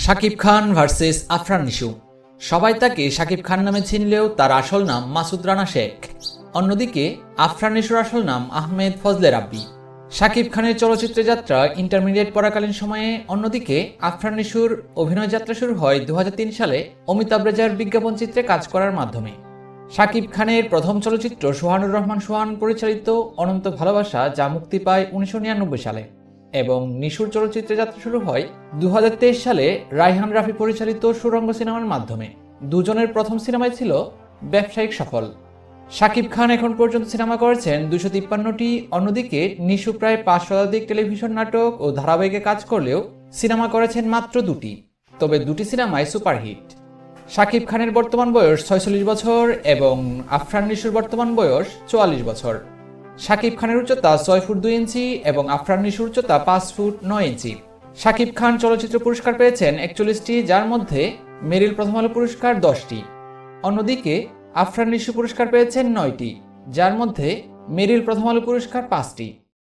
Shakib Khan versus Afran Nishu. সবাই তাকে শাকিব খান নামে চিনলেও তার আসল নাম মাসুদ রানা শেখ। অন্যদিকে আফরান নিশুর আসল নাম আহমেদ ফজলে রাব্বি। শাকিব খানের চলচ্চিত্রে যাত্রা ইন্টারমিডিয়েট পড়াকালীন সময়ে, অন্যদিকে আফরান নিশুর অভিনয় যাত্রা শুরু হয় 2003 সালে অমিতাভ রেজার বিজ্ঞাপন চিত্রে কাজ করার মাধ্যমে। শাকিব খানের প্রথম চলচ্চিত্র সোহানুর রহমান সোহান পরিচালিত অনন্ত ভালোবাসা, যা মুক্তি পায় 1999 সালে, এবং নিশুর চলচ্চিত্রে যাত্রা শুরু হয় 2023 সালে রায়হান রাফি পরিচালিত সুরঙ্গ সিনেমার মাধ্যমে। দুজনের প্রথম সিনেমাই ছিল ব্যবসায়িক সফল। শাকিব খান এখন পর্যন্ত সিনেমা করেছেন 253টি। অন্যদিকে নিশু প্রায় 5 শতাধিক টেলিভিশন নাটক ও ধারাবাহিকে কাজ করলেও সিনেমা করেছেন মাত্র 2টি, তবে 2টি সিনেমাই সুপারহিট। শাকিব খানের বর্তমান বয়স 46 বছর এবং আফরান নিশুর বর্তমান বয়স 44 বছর। শাকিব খানের উচ্চতা 6 ফুট 2 ইঞ্চি এবং আফরান নিশুর উচ্চতা 5 ফুট 9 ইঞ্চি। শাকিব খান চলচ্চিত্র পুরস্কার পেয়েছেন 41টি, যার মধ্যে মেরিল প্রথম আলো পুরস্কার 10টি। অন্যদিকে আফরান নিশু পুরস্কার পেয়েছেন 9টি, যার মধ্যে মেরিল প্রথম আলো পুরস্কার 5টি।